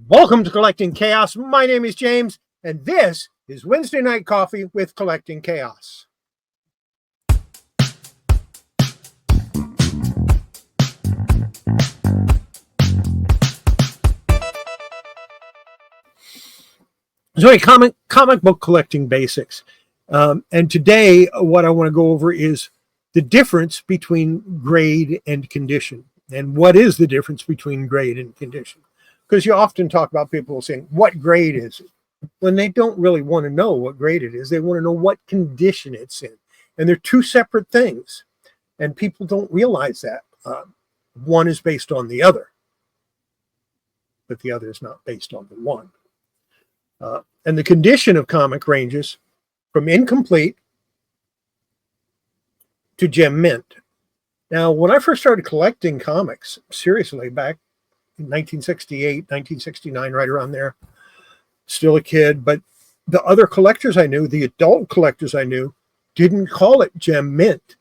Welcome to Collecting Chaos. My name is James, and this is Wednesday Night Coffee with Collecting Chaos. So, comic book collecting basics. And today, what I want to go over is the difference between grade and condition. And what is the difference between grade and condition? Because you often talk about people saying, what grade is it? When they don't really want to know what grade it is, they want to know what condition it's in. And they're two separate things. And people don't realize that. One is based on the other, but the other is not based on the one. And the condition of comic ranges from incomplete to gem mint. Now, when I first started collecting comics, seriously, back in 1968, 1969, right around there, still a kid, but the other collectors I knew, the adult collectors I knew, didn't call it gem mint.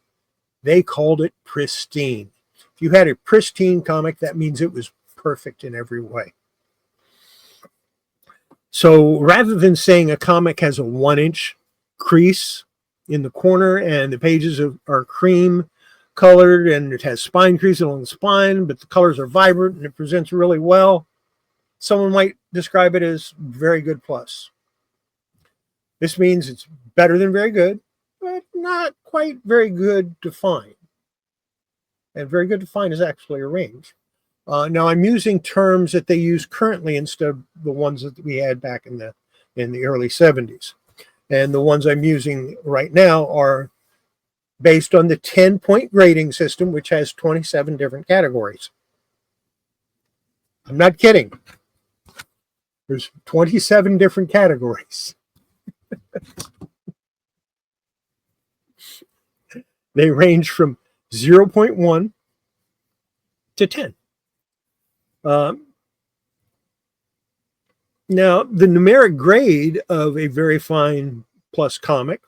They called it pristine. If you had a pristine comic, that means it was perfect in every way. So rather than saying a comic has a 1-inch crease in the corner and the pages are cream colored and it has spine crease along the spine, but the colors are vibrant and it presents really well, someone might describe it as very good plus. This means it's better than very good, but not quite very good to fine. And very good to fine is actually a range. Now I'm using terms that they use currently instead of the ones that we had back in the early 70s. And the ones I'm using right now are based on the 10-point grading system, which has 27 different categories. I'm not kidding. There's 27 different categories. They range from 0.1 to 10. Now, the numeric grade of a very fine plus comic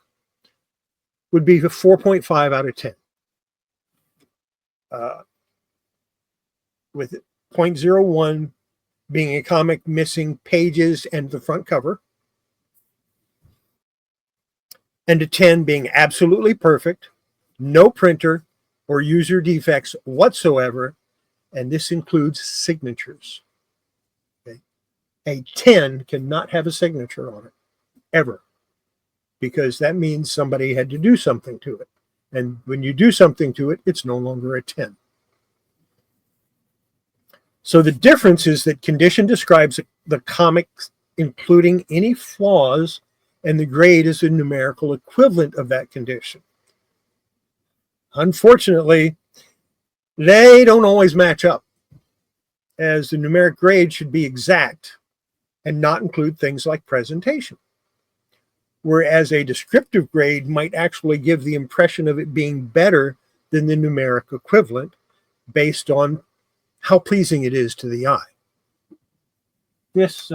would be a 4.5 out of 10. With 0.01 being a comic missing pages and the front cover, and a 10 being absolutely perfect, no printer or user defects whatsoever, and this includes signatures. Okay? A 10 cannot have a signature on it, ever, because that means somebody had to do something to it. And when you do something to it, it's no longer a 10. So the difference is that condition describes the comic including any flaws, and the grade is the numerical equivalent of that condition. Unfortunately, they don't always match up, as the numeric grade should be exact and not include things like presentation. Whereas a descriptive grade might actually give the impression of it being better than the numeric equivalent based on how pleasing it is to the eye. Where's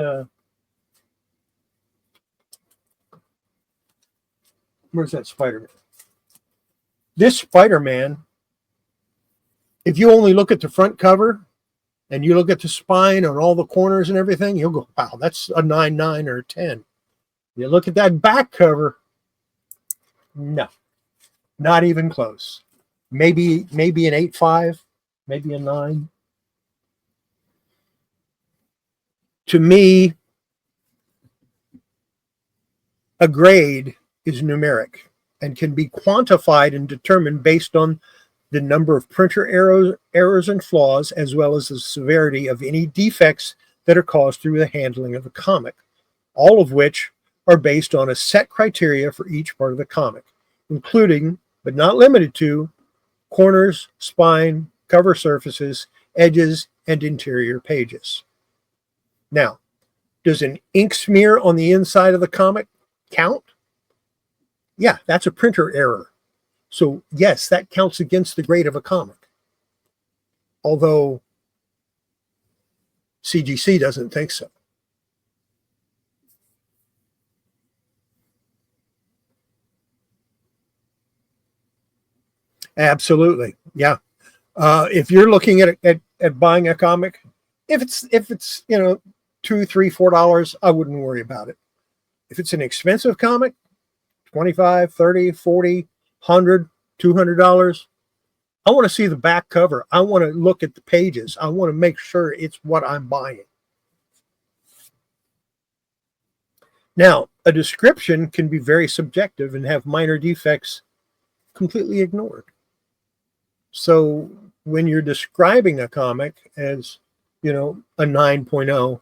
that Spider-Man? This Spider-Man, if you only look at the front cover and you look at the spine on all the corners and everything, you'll go, wow, that's a 9.9 or a 10. You look at that back cover, no, not even close. Maybe an 8.5, maybe a 9. To me, a grade is numeric and can be quantified and determined based on the number of printer errors and flaws, as well as the severity of any defects that are caused through the handling of the comic, all of which are based on a set criteria for each part of the comic, including, but not limited to, corners, spine, cover surfaces, edges, and interior pages. Now, does an ink smear on the inside of the comic count? Yeah, that's a printer error. So yes, that counts against the grade of a comic. Although CGC doesn't think so. Absolutely. Yeah. If you're looking at buying a comic, if it's $2, $3, $4, I wouldn't worry about it. If it's an expensive comic, $25, $30, $40, $100, $200, I want to see the back cover. I want to look at the pages. I want to make sure it's what I'm buying. Now, a description can be very subjective and have minor defects completely ignored. So when you're describing a comic as, a 9.0,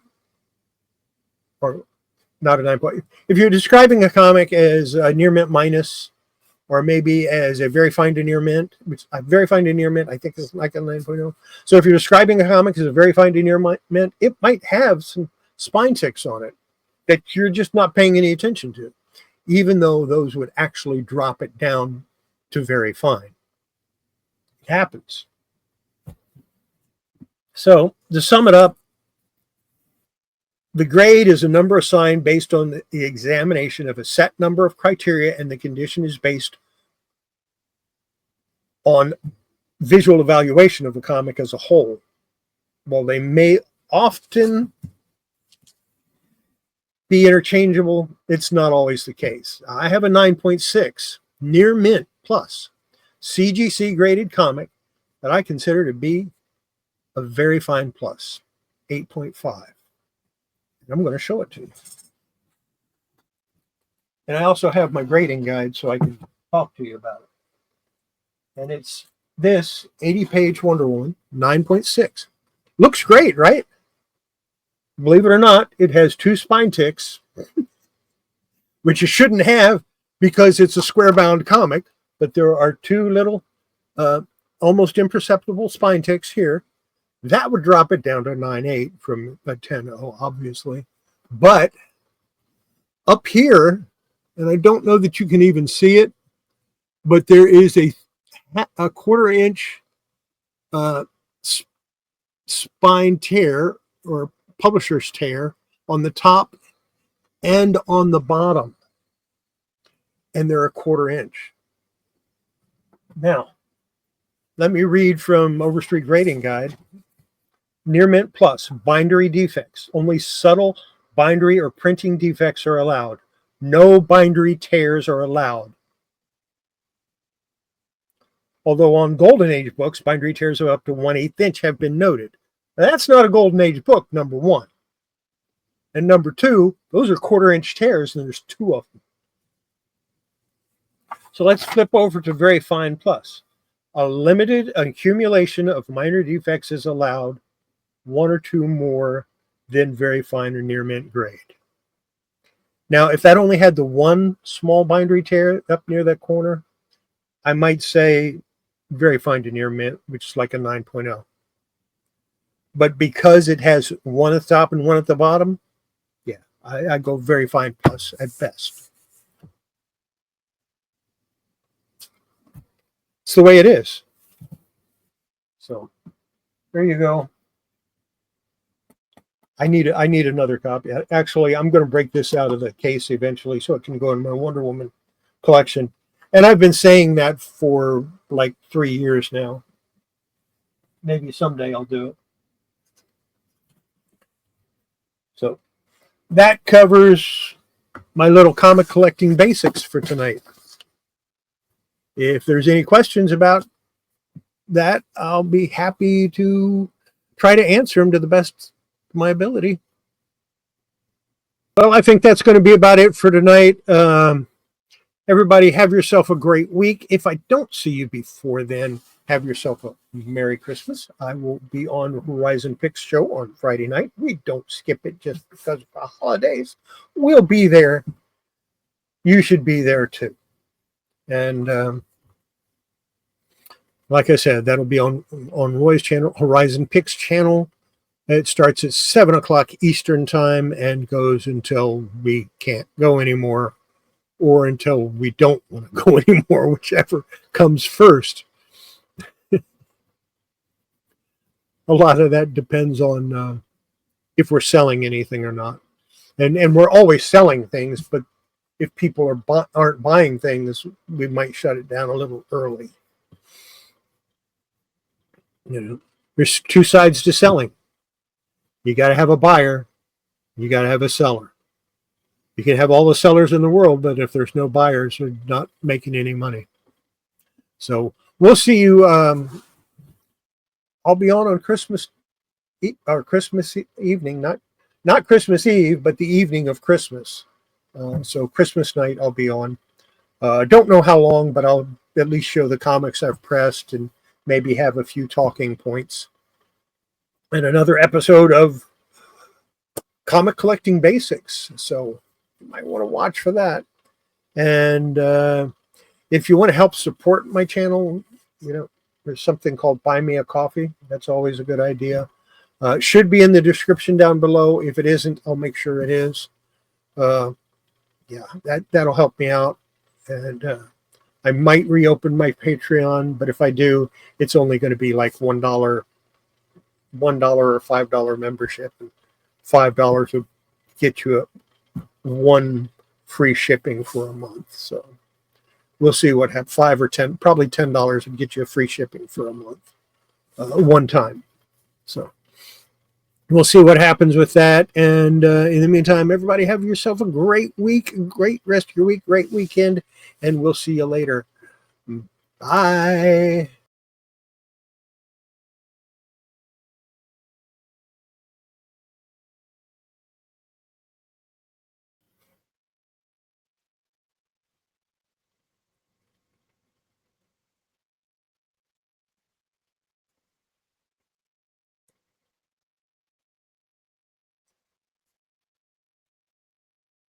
or not a 9.0, if you're describing a comic as a near mint minus, or maybe as a very fine to near mint, which a very fine to near mint, I think is like a 9.0. So if you're describing a comic as a very fine to near mint, it might have some spine ticks on it that you're just not paying any attention to, even though those would actually drop it down to very fine. It happens. So to sum it up, the grade is a number assigned based on the examination of a set number of criteria, and the condition is based on visual evaluation of the comic as a whole. While they may often be interchangeable, it's not always the case. I have a 9.6 near mint plus CGC graded comic that I consider to be a very fine plus, 8.5. I'm going to show it to you. And I also have my grading guide so I can talk to you about it. And it's this 80-page Wonder Woman, 9.6. Looks great, right? Believe it or not, it has 2 spine ticks, which you shouldn't have because it's a square-bound comic, but there are 2 little, almost imperceptible spine ticks here. That would drop it down to 9.8 from a 10.0, obviously. But up here, and I don't know that you can even see it, but there is a 1/4 inch spine tear or publisher's tear on the top and on the bottom. And they're a 1/4 inch. Now, let me read from Overstreet Grading Guide. Near mint plus, bindery defects. Only subtle bindery or printing defects are allowed. No bindery tears are allowed. Although on Golden Age books, bindery tears of up to 1/8 inch have been noted. Now, that's not a Golden Age book, number 1. And number 2, those are 1/4 inch tears, and there's 2 of them. So let's flip over to very fine plus. A limited accumulation of minor defects is allowed, 1 or 2 more than very fine or near mint grade. Now, if that only had the 1 small bindery tear up near that corner, I might say very fine to near mint, which is like a 9.0. But because it has 1 at the top and 1 at the bottom, yeah, I go very fine plus at best. It's the way it is. So there you go. I need another copy. Actually, I'm going to break this out of the case eventually so it can go in my Wonder Woman collection. And I've been saying that for like 3 years now. Maybe someday I'll do it. So that covers my little comic collecting basics for tonight. If there's any questions about that, I'll be happy to try to answer them to the best of my ability. Well, I think that's going to be about it for tonight. Everybody have yourself a great week. If I don't see you before then, have yourself a Merry Christmas. I will be on Horizon Picks show on Friday night. We don't skip it just because of the holidays. We'll be there. You should be there too. And like I said, that'll be on Roy's channel, Horizon Picks channel. It starts at 7 o'clock Eastern time and goes until we can't go anymore, or until we don't want to go anymore, whichever comes first. A lot of that depends on if we're selling anything or not. And we're always selling things, but if people aren't buying things, we might shut it down a little early. You know, there's 2 sides to selling. You got to have a buyer, You got to have a seller. You can have all the sellers in the world, but if there's no buyers, you're not making any money. So we'll see you. I'll be on Christmas or Christmas evening, not Christmas Eve, but the evening of Christmas. So Christmas night I'll be on. Don't know how long, but I'll at least show the comics I've pressed and maybe have a few talking points. And another episode of Comic Collecting Basics. So you might want to watch for that. And if you want to help support my channel, there's something called Buy Me a Coffee. That's always a good idea. Should be in the description down below. If it isn't, I'll make sure it is. That'll help me out. And I might reopen my Patreon, but if I do, it's only going to be like $1 or $5 membership. And $5 will get you one free shipping for a month. So we'll see what happens. 5 or 10, probably $10 would get you a free shipping for a month, one time. So we'll see what happens with that. And in the meantime, everybody have yourself a great week, great rest of your week, great weekend, and we'll see you later. Bye.